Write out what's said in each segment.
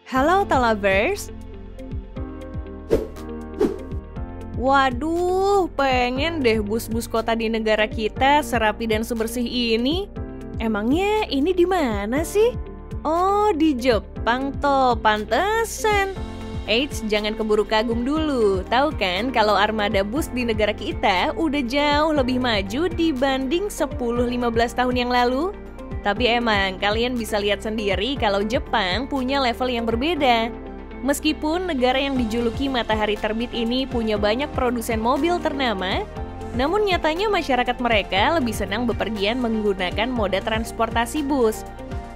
Halo Talavers. Waduh, pengen deh bus-bus kota di negara kita serapi dan sebersih ini. Emangnya ini di mana sih? Oh, di Jepang toh, pantesan. Eits, jangan keburu kagum dulu. Tahu kan kalau armada bus di negara kita udah jauh lebih maju dibanding 10-15 tahun yang lalu? Tapi emang kalian bisa lihat sendiri kalau Jepang punya level yang berbeda. Meskipun negara yang dijuluki matahari terbit ini punya banyak produsen mobil ternama, namun nyatanya masyarakat mereka lebih senang bepergian menggunakan moda transportasi bus.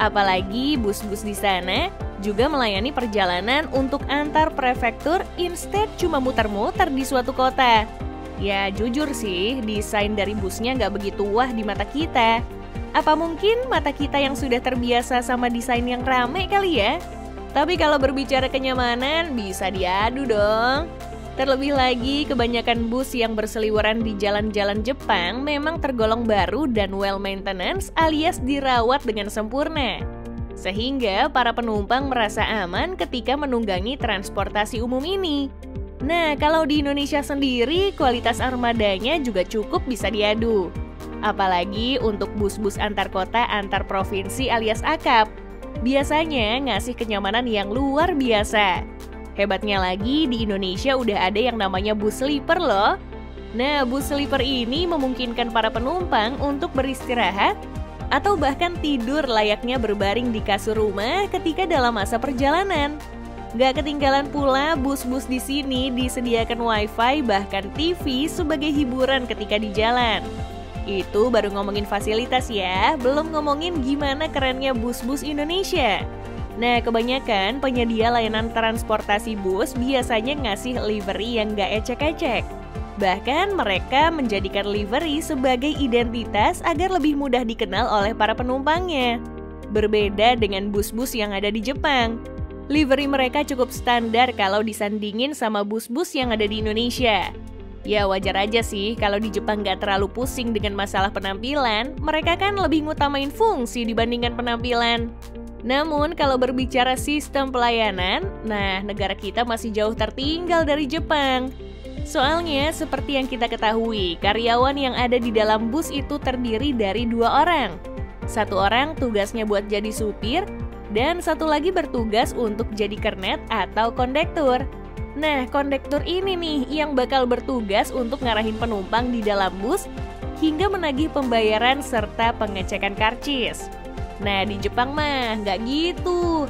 Apalagi bus-bus di sana juga melayani perjalanan untuk antar prefektur instead cuma muter-muter di suatu kota. Ya jujur sih, desain dari busnya nggak begitu wah di mata kita. Apa mungkin mata kita yang sudah terbiasa sama desain yang rame kali ya? Tapi kalau berbicara kenyamanan, bisa diadu dong. Terlebih lagi, kebanyakan bus yang berseliweran di jalan-jalan Jepang memang tergolong baru dan well maintenance alias dirawat dengan sempurna. Sehingga para penumpang merasa aman ketika menunggangi transportasi umum ini. Nah, kalau di Indonesia sendiri, kualitas armadanya juga cukup bisa diadu. Apalagi untuk bus-bus antar kota antar provinsi alias AKAP. Biasanya ngasih kenyamanan yang luar biasa. Hebatnya lagi di Indonesia udah ada yang namanya bus sleeper loh. Nah, bus sleeper ini memungkinkan para penumpang untuk beristirahat atau bahkan tidur layaknya berbaring di kasur rumah ketika dalam masa perjalanan. Gak ketinggalan pula bus-bus di sini disediakan wifi bahkan TV sebagai hiburan ketika di jalan. Itu baru ngomongin fasilitas ya, belum ngomongin gimana kerennya bus-bus Indonesia. Nah, kebanyakan penyedia layanan transportasi bus biasanya ngasih livery yang gak ecek-ecek. Bahkan mereka menjadikan livery sebagai identitas agar lebih mudah dikenal oleh para penumpangnya. Berbeda dengan bus-bus yang ada di Jepang. Livery mereka cukup standar kalau disandingin sama bus-bus yang ada di Indonesia. Ya wajar aja sih kalau di Jepang gak terlalu pusing dengan masalah penampilan, mereka kan lebih ngutamain fungsi dibandingkan penampilan. Namun kalau berbicara sistem pelayanan, nah negara kita masih jauh tertinggal dari Jepang. Soalnya seperti yang kita ketahui, karyawan yang ada di dalam bus itu terdiri dari 2 orang. Satu orang tugasnya buat jadi supir, dan satu lagi bertugas untuk jadi kernet atau kondektur. Nah, kondektur ini nih yang bakal bertugas untuk ngarahin penumpang di dalam bus hingga menagih pembayaran serta pengecekan karcis. Nah, di Jepang mah nggak gitu.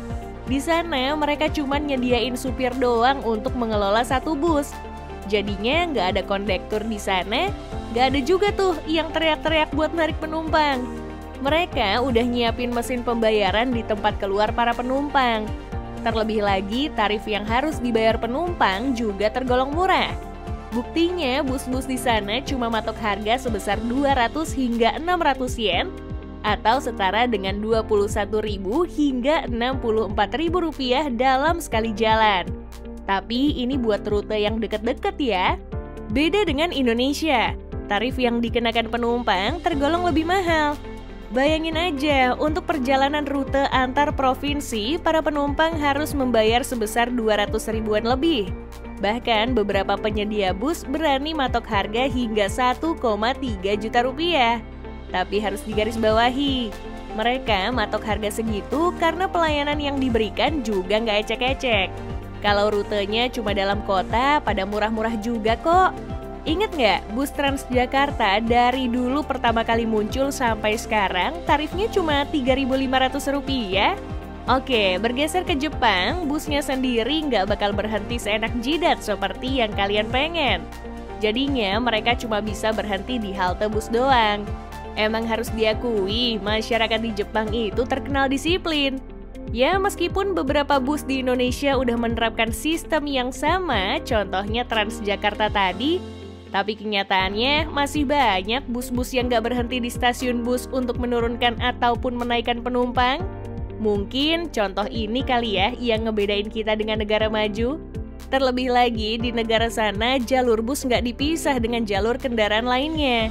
Di sana mereka cuma nyediain supir doang untuk mengelola satu bus. Jadinya nggak ada kondektur di sana, nggak ada juga tuh yang teriak-teriak buat narik penumpang. Mereka udah nyiapin mesin pembayaran di tempat keluar para penumpang. Terlebih lagi, tarif yang harus dibayar penumpang juga tergolong murah. Buktinya, bus-bus di sana cuma matok harga sebesar 200 hingga 600 yen atau setara dengan 21.000 hingga 64.000 rupiah dalam sekali jalan. Tapi ini buat rute yang deket-deket ya. Beda dengan Indonesia, tarif yang dikenakan penumpang tergolong lebih mahal. Bayangin aja, untuk perjalanan rute antar provinsi, para penumpang harus membayar sebesar 200 ribuan lebih. Bahkan beberapa penyedia bus berani matok harga hingga 1,3 juta rupiah. Tapi harus digarisbawahi, mereka matok harga segitu karena pelayanan yang diberikan juga nggak ecek-ecek. Kalau rutenya cuma dalam kota, pada murah-murah juga kok. Ingat nggak, bus Transjakarta dari dulu pertama kali muncul sampai sekarang tarifnya cuma Rp3.500? Oke, bergeser ke Jepang, busnya sendiri nggak bakal berhenti seenak jidat seperti yang kalian pengen. Jadinya mereka cuma bisa berhenti di halte bus doang. Emang harus diakui, masyarakat di Jepang itu terkenal disiplin. Ya, meskipun beberapa bus di Indonesia udah menerapkan sistem yang sama, contohnya Transjakarta tadi, tapi kenyataannya masih banyak bus-bus yang gak berhenti di stasiun bus untuk menurunkan ataupun menaikkan penumpang. Mungkin contoh ini kali ya yang ngebedain kita dengan negara maju. Terlebih lagi di negara sana jalur bus gak dipisah dengan jalur kendaraan lainnya.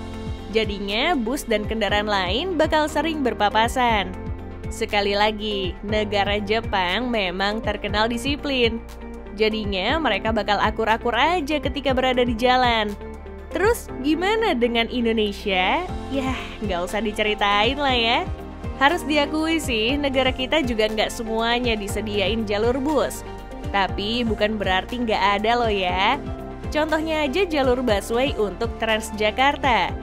Jadinya bus dan kendaraan lain bakal sering berpapasan. Sekali lagi, negara Jepang memang terkenal disiplin. Jadinya mereka bakal akur-akur aja ketika berada di jalan. Terus gimana dengan Indonesia? Yah, nggak usah diceritain lah ya. Harus diakui sih, negara kita juga nggak semuanya disediain jalur bus. Tapi bukan berarti nggak ada loh ya. Contohnya aja jalur busway untuk Transjakarta.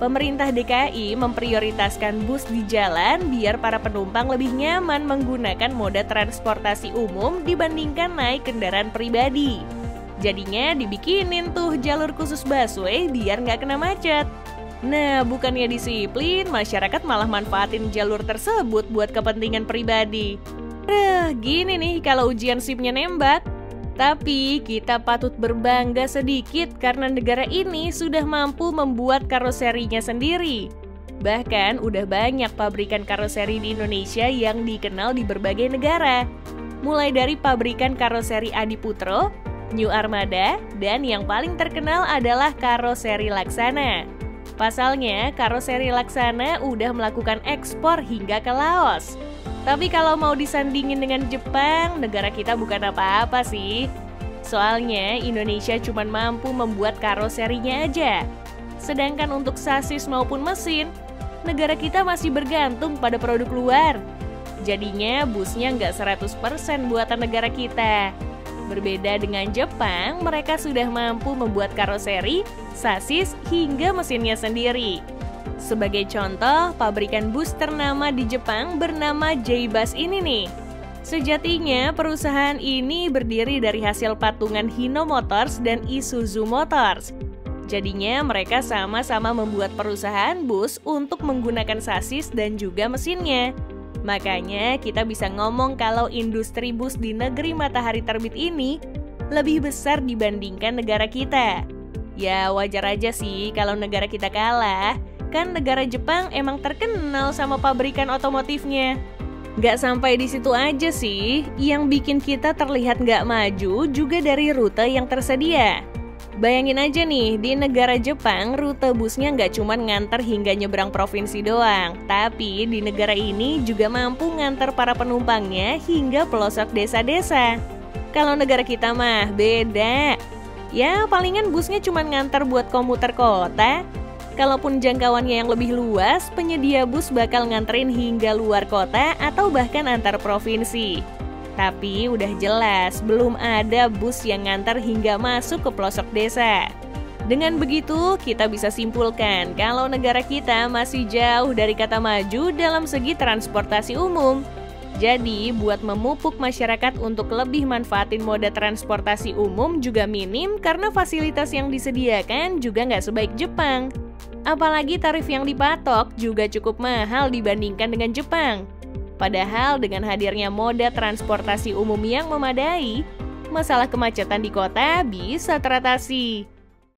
Pemerintah DKI memprioritaskan bus di jalan biar para penumpang lebih nyaman menggunakan moda transportasi umum dibandingkan naik kendaraan pribadi. Jadinya dibikinin tuh jalur khusus busway biar nggak kena macet. Nah, bukannya disiplin, masyarakat malah manfaatin jalur tersebut buat kepentingan pribadi. Gini nih kalau ujian SIM-nya nembak. Tapi kita patut berbangga sedikit karena negara ini sudah mampu membuat karoserinya sendiri. Bahkan udah banyak pabrikan karoseri di Indonesia yang dikenal di berbagai negara. Mulai dari pabrikan karoseri Adiputro, New Armada, dan yang paling terkenal adalah Karoseri Laksana. Pasalnya, Karoseri Laksana udah melakukan ekspor hingga ke Laos. Tapi kalau mau disandingin dengan Jepang, negara kita bukan apa-apa sih. Soalnya Indonesia cuma mampu membuat karoserinya aja. Sedangkan untuk sasis maupun mesin, negara kita masih bergantung pada produk luar. Jadinya busnya nggak 100% buatan negara kita. Berbeda dengan Jepang, mereka sudah mampu membuat karoseri, sasis, hingga mesinnya sendiri. Sebagai contoh, pabrikan bus ternama di Jepang bernama J-Bus ini nih. Sejatinya, perusahaan ini berdiri dari hasil patungan Hino Motors dan Isuzu Motors. Jadinya mereka sama-sama membuat perusahaan bus untuk menggunakan sasis dan juga mesinnya. Makanya kita bisa ngomong kalau industri bus di negeri matahari terbit ini lebih besar dibandingkan negara kita. Ya wajar aja sih kalau negara kita kalah. Kan negara Jepang emang terkenal sama pabrikan otomotifnya. Nggak sampai di situ aja sih, yang bikin kita terlihat nggak maju juga dari rute yang tersedia. Bayangin aja nih, di negara Jepang rute busnya nggak cuma nganter hingga nyebrang provinsi doang, tapi di negara ini juga mampu nganter para penumpangnya hingga pelosok desa-desa. Kalau negara kita mah beda. Ya palingan busnya cuma nganter buat komuter kota. Kalaupun jangkauannya yang lebih luas, penyedia bus bakal nganterin hingga luar kota atau bahkan antar provinsi. Tapi udah jelas, belum ada bus yang nganter hingga masuk ke pelosok desa. Dengan begitu, kita bisa simpulkan kalau negara kita masih jauh dari kata maju dalam segi transportasi umum. Jadi, buat memupuk masyarakat untuk lebih manfaatin moda transportasi umum juga minim karena fasilitas yang disediakan juga nggak sebaik Jepang. Apalagi tarif yang dipatok juga cukup mahal dibandingkan dengan Jepang. Padahal dengan hadirnya moda transportasi umum yang memadai, masalah kemacetan di kota bisa teratasi.